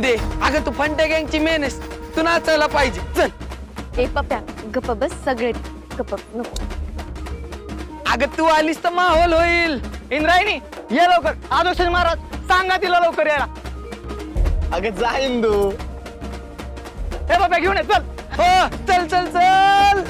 दे. अगं तू फंट्या गँगची मेन आहेस, तू नाचायला पाहिजे. चल. ए पप्या गप्प बस, सगळे गप्प नको. अगं तू आलीस तर माहोल होईल. इंद्रायणी ये लवकर. आदर्श महाराज सांगा तिला लवकर यायला. अगं जा इंदू. हे बाबा घेऊन ये चल. हो चल चल चल.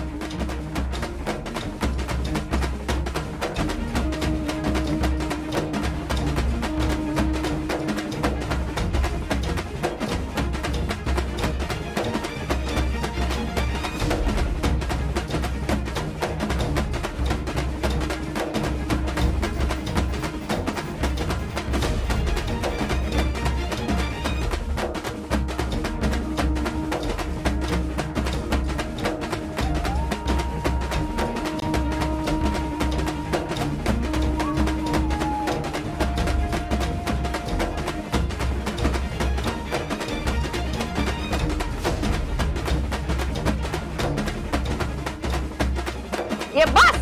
ये बस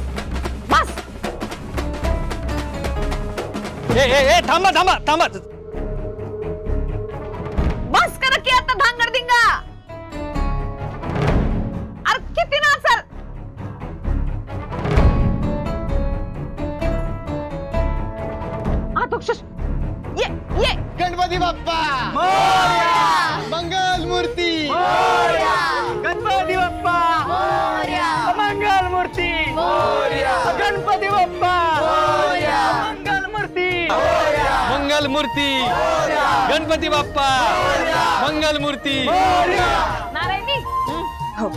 बस. ए थांबा थांबा थांबा. बस करा की आता धांगड दिंगा. अरे किती नाचल. आदोक्षस ये ये. गणपती बाप्पा मंगल मूर्ती. गणपती बाप्पा मंगल मूर्ती. गणपती बाप्पा मंगल मूर्ती. मंगल मूर्ती. गणपती बाप्पा मंगल मूर्ती. नारायणी. हो.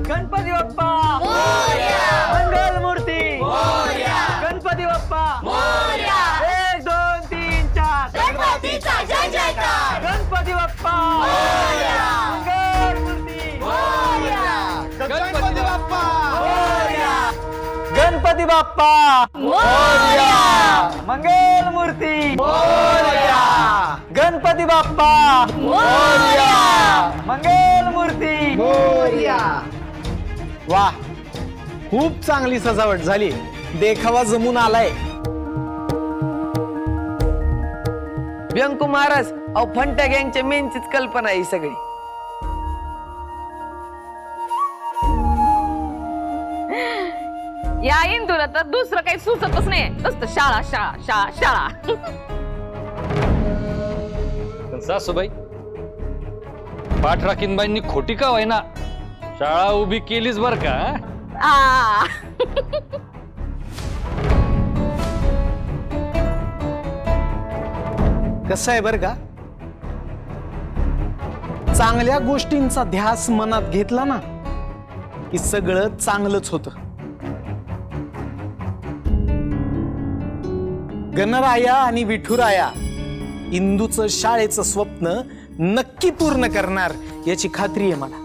गणपती बाप्पा मंगल मूर्ती. गणपती बाप्पा 1 2 3 4. गणपतीचा जय जयकार. गणपती बाप्पा मंगल मूर्ती. गणपती बाप्पा. गणपती बाप्पा मंगल मूर्ती. गणपती बाप्पा मंगल मूर्ती. वाह, खूप चांगली सजावट झाली. देखावा जमून आलाय. व्यंकू महाराज अहो फंट्या गँगच्या मेनचीच कल्पना आहे ही सगळी. या इंदूला तर दुसरं काही सुचतच नाही. नुसतं शाळा शाळा शाळा शाळा. सासूबाई पाठराखीनबाईंनी खोटी का व्हायना शाळा उभी केलीच बर का. आ. कसं आहे बर का, चांगल्या गोष्टींचा ध्यास मनात घेतला ना की सगळं चांगलंच होतं. गणराया आणि विठुराया इंदूचं शाळेचं स्वप्न नक्की पूर्ण करणार याची खात्री आहे मला.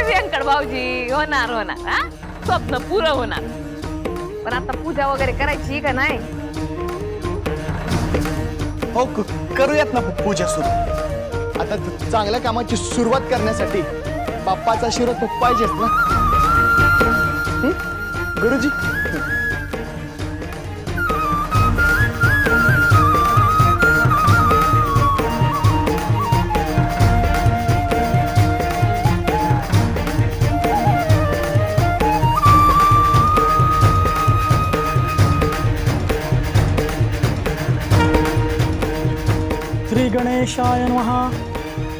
व्यंकट भाऊजी होणार होणार. हा स्वप्न पुरं होणार. पण आता पूजा वगैरे करायची का नाही. हो करूयात ना पूजा सुरू. आता चांगल्या कामाची सुरुवात करण्यासाठी बाप्पाचा आशीर्वाद पाहिजेच ना. गुरुजी श्री गणेशाय नमः.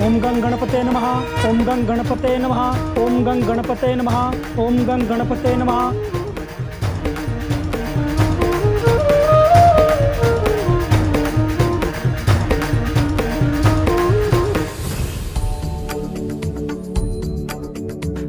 ओम गं गणपते नमः. ओम गं गणपते नमः. ओम गं गणपते नमः. ओम गं गणपते नमः.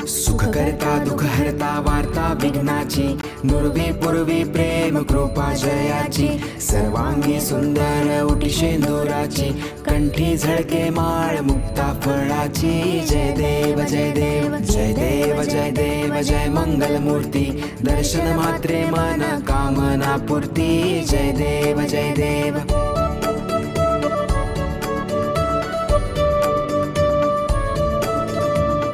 सुख करता दुःख हरता वार्ता विघ्नाची नुरवी पूर्वी प्रेम कृपा जयाची सर्वांगी सुंदर उटी शेंदुराची कंठी झळके माळ मुक्ता फळाची जय देव जय देव जय देव जय देव जय मंगल मूर्ती दर्शन मात्रे मन कामना पूर्ती जय देव जय देव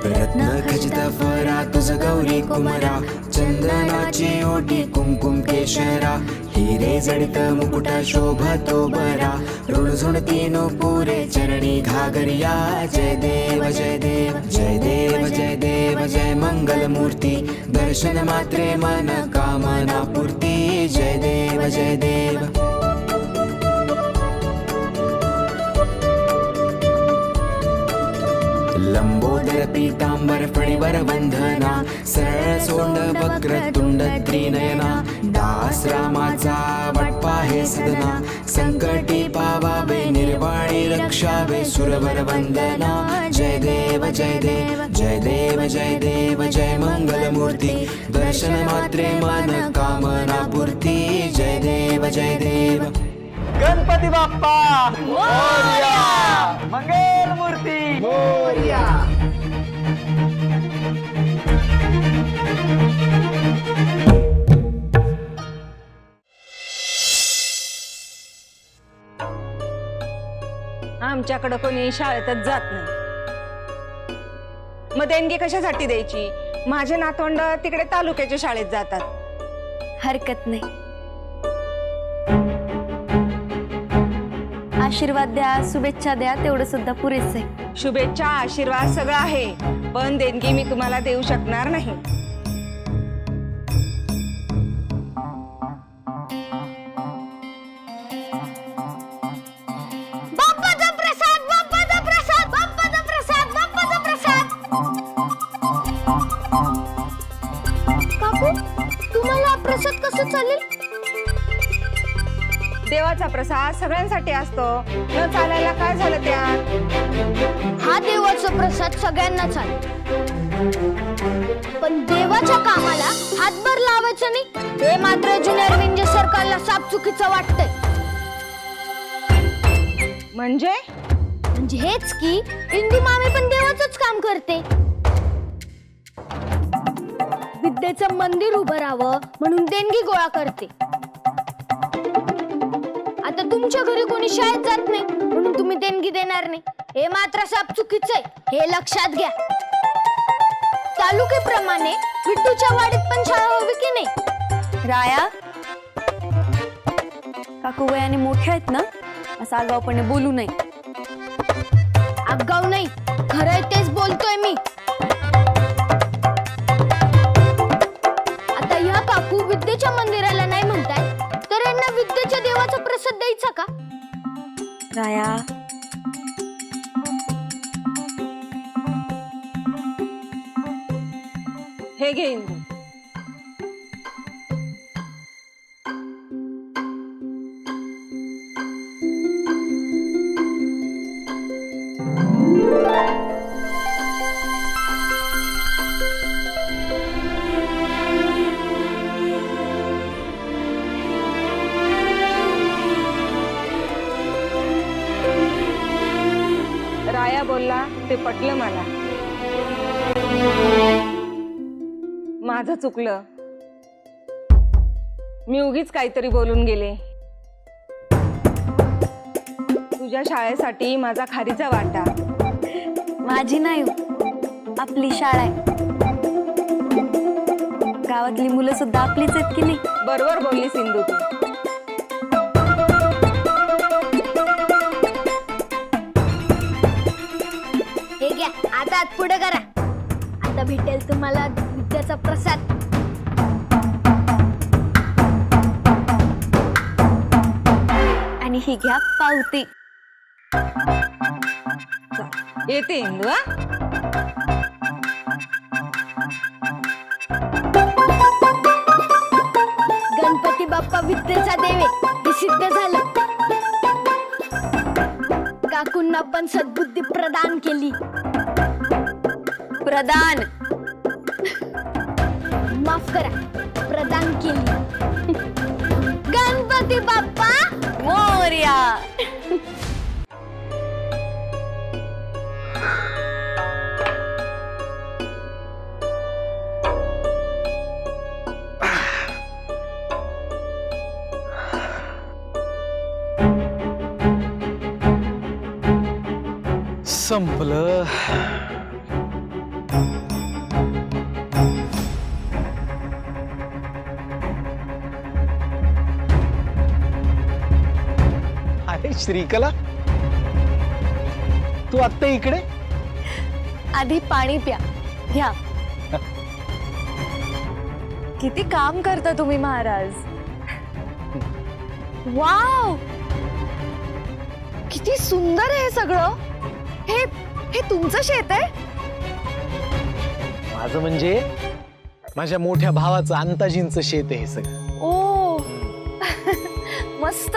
रत्न खचित फरा तुझ गौरी कुमरा चंदनाची ओटी कुंकुम केशरा हिरे जडित मुकुट शोभतो बरा रुणझुणती नो पुरे चरणी घागरिया जय देव जय देव जय देव जय देव जय मंगल मूर्ती दर्शन मात्रे मन कामना पूर्ती जय देव जय देव लंबोदर पीतांबर फणीवर वंदना सरळ सोंड वक्र तुंड त्रिनयना दास रामाचा वाटपा हे सदना संकटी पावावे निर्वाणी रक्षावे सुरवर वंदना जय देव जय देव जय देव जय देव जय मंगल मूर्ती दर्शन मात्रे मन कामना पूर्ती जय देव जय देव गणपती बाप्पा मंगल मूर्ती आमच्याकडं कोणी शाळेतच जात नाही. मग देणगी कशासाठी द्यायची? माझे नातवंड तिकडे तालुक्याच्या शाळेत जातात. हरकत नाही. आशीर्वाद द्या, शुभेच्छा द्या, तेवढं सुद्धा पुरेसं आहे. शुभेच्छा आशीर्वाद सगळं आहे, पण देणगी मी तुम्हाला देऊ शकणार नाही. बाप्पाचा प्रसाद, बाप्पाचा प्रसाद, बाप्पाचा प्रसाद, बाप्पाचा प्रसाद. काकू, तुम्हाला प्रसाद कसं चालेल? देवाचा प्रसाद सगळ्यांसाठी असतो, न चालायला काय झालं त्यात? हा देवाचा प्रसाद सगळ्यांना चालेल, पण देवाच्या कामाला हातभार लावायचं नाही, हे मात्र जुन्या अरविंद सरकारला साफ चुकीचं वाटतंय. म्हणजे हेच की इंदू मामी पण देवाचंच काम करते. विद्येचं मंदिर उभं राहावं म्हणून देणगी गोळा करते. आता तुमच्या घरी कोणी शाळेत जात नाही म्हणून तुम्ही देणगी देणार नाही, हे मात्र साप चुकीचं आहे, हे लक्षात घ्या. तालुक्याप्रमाणे विठूच्या वाडीत पण शाळा हवी की नाही? राया, काकू वयाने मोठे आहेत ना, असं आगाऊपणे बोलू नये. आगाऊ नाही, खरंय तेच बोलतोय मी. आता ह्या काकू विद्येच्या मंदिराला नाही म्हणताय, तर यांना विद्येच्या देवाचा प्रसाद द्यायचा का? राया, हे घे इंदू. राया बोलला ते पटलं मला. माझं चुकलं, मी उगीच काहीतरी बोलून गेले. तुझ्या शाळेसाठी माझा खारीचा वाटा. माझी नाही हो, आपली शाळा आहे. गावातली मुलं सुद्धा आपलीच आहेत की नाही? बरोबर बोलली सिंधू तू. हे घ्या, आता हात पुढे करा. आता भेटेल तुम्हाला विद्याचा प्रसाद. आणि ही घ्या पावती. येते इंदू. गणपती बाप्पा विद्येचा देवे हे सिद्ध झालं. काकूंना पण सद्बुद्धी प्रदान केली. प्रदान माफ करा, प्रदान केली. गणपती बाप्पा मोरया. संपलं. अरे श्रीकला, तू आत्ता इकडे? आधी पाणी प्या, घ्या. किती काम करता तुम्ही महाराज. वाव, किती सुंदर आहे हे सगळं. हे हे तुमचं शेत आहे? माझं म्हणजे माझ्या मोठ्या भावाचं अंताजींचं शेत आहे हे सगळं. ओ मस्त.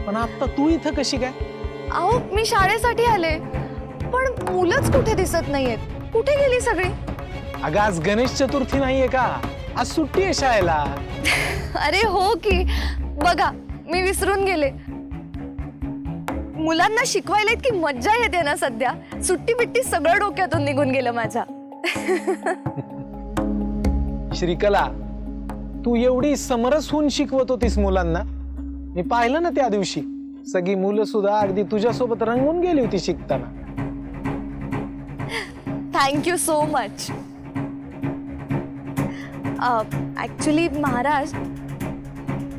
पण आता तू इथं कशी काय? अहो, मी शाळेसाठी आले, पण मुलंच कुठे दिसत नाहीयेत. कुठे गेली सगळी? अगं आज गणेश चतुर्थी नाहीये का? आज सुट्टी आहे शाळेला. अरे हो की, बघा मी विसरून गेले. मुलांना शिकवायला इतकी मज्जा येते ना सध्या. सुट्टी बिट्टी सगळं डोक्यातून निघून गेलं माझ्या. श्रीकला, तू एवढी समरस होऊन शिकवत होतीस मुलांना. मी पाहिलं ना त्या दिवशी. सगळी मुलं सुद्धा अगदी तुझ्यासोबत रंगून गेली होती शिकताना. Thank you so much. ऍक्च्युली महाराज,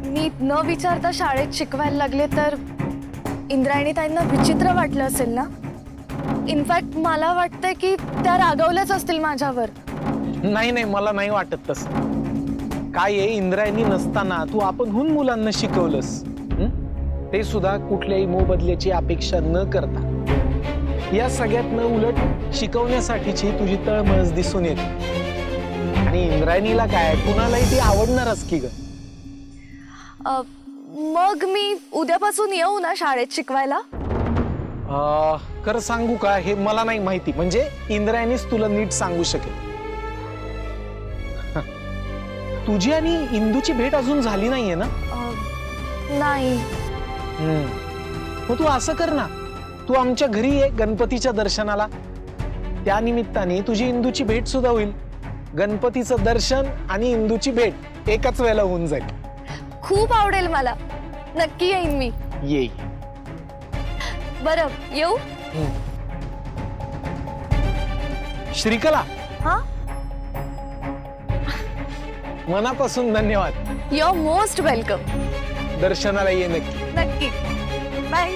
मी न विचारता शाळेत शिकवायला लागले तर इंद्रायणी ताईंना विचित्र वाटलं असेल ना. इनफॅक्ट मला वाटतंय की त्या रागवल्याच असतील माझ्यावर. नाही नाही, मला नाही वाटत तसं. काय आहे, इंद्रायणी नसताना तू आपणहून मुलांना शिकवलंस. ते सुद्धा कुठल्याही मोबदल्याची अपेक्षा न करता. या सगळ्यातनं उलट शिकवण्यासाठीची तुझी तळमळच दिसून येते. आणि इंद्रायणीला काय, कुणालाही ती आवडणारच की ग. मग मी उद्यापासून येऊ ना शाळेत शिकवायला? खरं सांगू का, हे मला नाही माहिती. म्हणजे इंद्रायणीच तुला नीट सांगू शकेल. तुझी आणि इंदूची भेट अजून झाली नाहीये ना? नाही. मग तू असं कर ना, तू आमच्या घरी ये गणपतीच्या दर्शनाला. त्या निमित्ताने तुझी इंदूची भेट सुद्धा होईल. गणपतीचं दर्शन आणि इंदूची भेट एकाच वेळेला होऊन जाईल. खूप आवडेल मला. नक्की येईन मी. ये. बरं, येऊ? श्रीकला, हा, मनापासून धन्यवाद. You are most welcome. दर्शनाला ये नक्की. नक्की. बाय.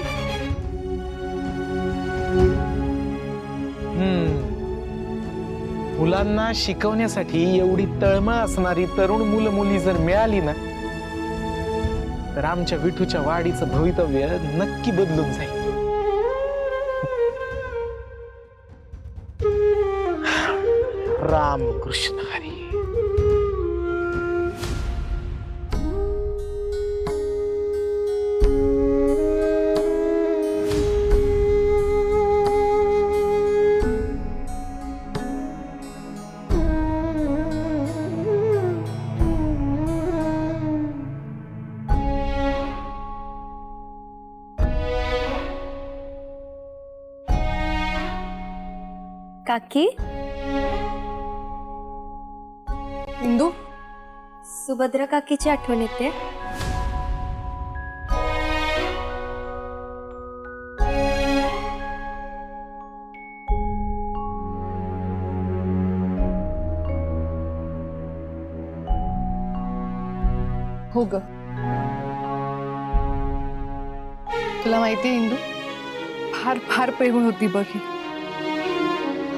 मुलांना शिकवण्यासाठी एवढी तळमळ असणारी तरुण मुलं मुली जर मिळाली ना, तर आमच्या विठूच्या वाडीचं भवितव्य नक्की बदलून जाईल. राम कृष्ण हरी. काकी, इंदू, सुभद्रा काकीची आठवण येते. हो ग. तुला माहितीये इंदू, फार फार प्रेमळ होती बघ ही.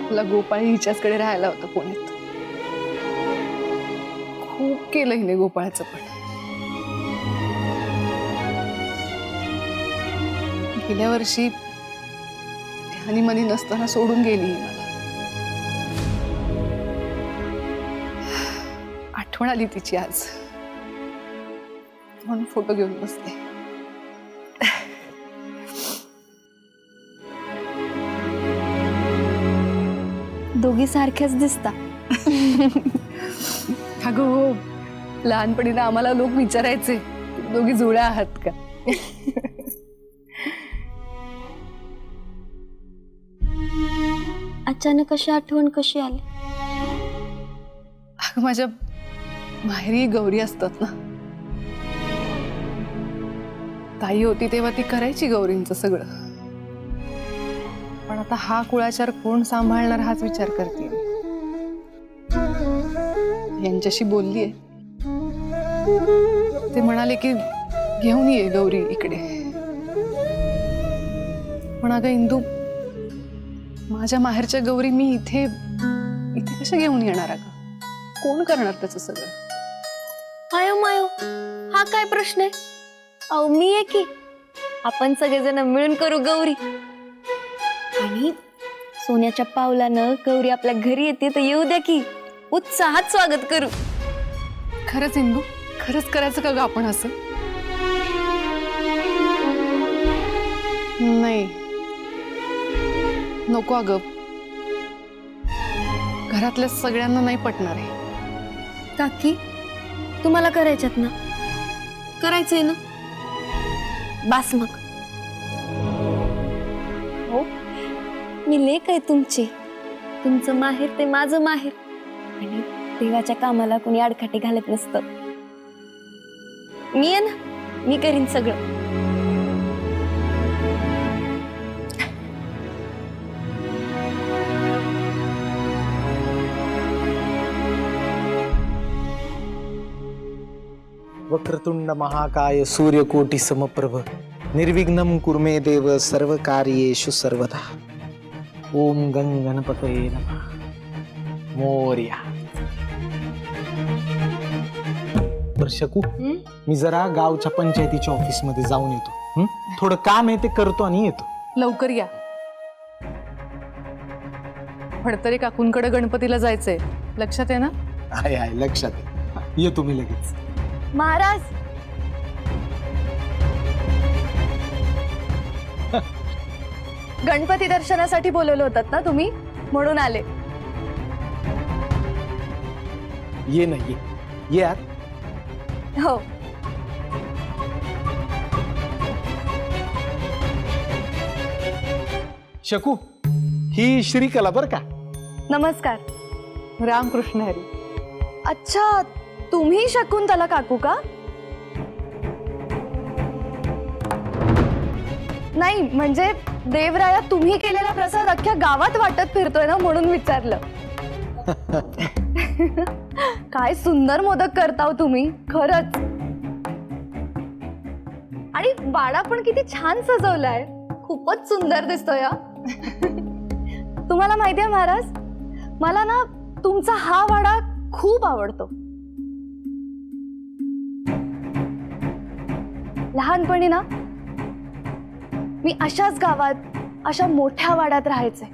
आपला गोपाळ हिच्याचकडे राहायला होता पुण्यात. खूप केलं हिने गोपाळाचं. पण गेल्या वर्षी ध्यानी मनी नसताना सोडून गेली मला. आठवण आली तिची आज, म्हणून फोटो घेऊन बसते. दोघी सारख्याच दिसता. अगं हो, लहानपणी ना आम्हाला लोक विचारायचे, दोघी जुळ्या आहात का. अचानक अशी आठवण कशी आली? अगं माझ्या माहेरी गौरी असतात ना. ताई होती तेव्हा ती करायची गौरींचं सगळं. आता हा कुळाचार कोण सांभाळणार हाच विचार करते. यांच्याशी बोललीये, ते म्हणाले की घेऊन ये गौरी इकडे. पण अगं इंदू, माझ्या माहेरच्या गौरी मी इथे इथे कशा घेऊन येणार? अगं कोण करणार त्याचं सगळं? मायो मायो, हा काय प्रश्न आहे? अहो मी आहे की, आपण सगळेजण मिळून करू गौरी. आणि सोन्याच्या पावलानं गौरी आपल्या घरी येते तर येऊ द्या की, उत्साहात स्वागत करू. खरंच इंदू, खरंच करायचं का ग आपण असं? नाही नको अगं, घरातल्या सगळ्यांना नाही पटणार आहे. काकी, तुम्हाला करायच्यात ना? करायचंय ना? बास मग. हो, मी लेक आहे तुमची. तुमचं माहेर ते माझं माहेर, आणि देवाच्या कामाला कोणी आडकाठी घालत नसतं. मी आहे ना, मी करीन सगळं. वक्रतुंड महाकाय सूर्यकोटी समप्रभ निर्विघ्नं कुर्मे देव सर्व कार्येषु सर्वदा. ओम गंग गणपतये नमः. मोरया. बर शकू, मी जरा गावच्या पंचायतीच्या ऑफिस मध्ये जाऊन येतो. थोडं काम आहे ते करतो आणि येतो. लवकर या. फडतरे काकूंकडे गणपतीला जायचंय, लक्षात आहे ना? आहे आहे, लक्षात आहे. येतो मी लगेच. महाराज, गणपती दर्शनासाठी बोलवलं होतात ना तुम्ही, म्हणून आले. ये ना, ये आत. हो. शकू, ही श्रीकला बर का? नमस्कार. रामकृष्ण हरी. अच्छा, तुम्ही शकुंतला काकू का? नाही म्हणजे देवराया तुम्ही केलेला प्रसाद अख्ख्या गावात वाटत फिरतोय ना, म्हणून विचारलं. काय सुंदर मोदक करताव तुम्ही, खरंच. आणि वाडा पण किती छान सजवलाय, खूपच सुंदर दिसतोय. तुम्हाला माहितीये महाराज, मला ना तुमचा हा वाडा खूप आवडतो. लहानपणी ना मी अशाच गावात, अशा मोठ्या वाड्यात राहायचे.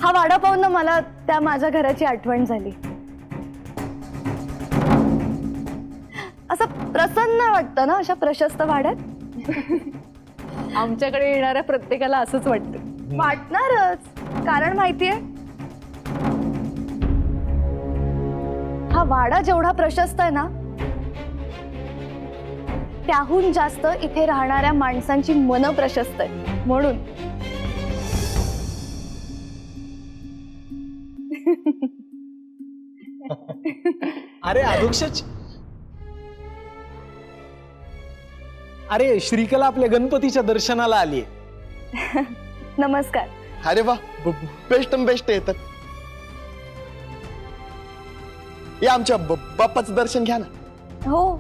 हा वाडा पाहून ना मला त्या माझ्या घराची आठवण झाली. असं प्रसन्न वाटतं ना अशा प्रशस्त वाड्यात. आमच्याकडे येणाऱ्या प्रत्येकाला असंच वाटतं. वाटणारच, कारण माहितीये, हा वाडा जेवढा प्रशस्त आहे ना, त्याहून जास्त इथे राहणाऱ्या माणसांची मन प्रशस्त आहे, म्हणून. अरे अधोक्षच, अरे श्रीकला आपल्या गणपतीच्या दर्शनाला आली. नमस्कार. अरे वा, बेस्ट बेस्ट येतात. या आमच्या बाप्पाचं दर्शन घ्या ना. हो,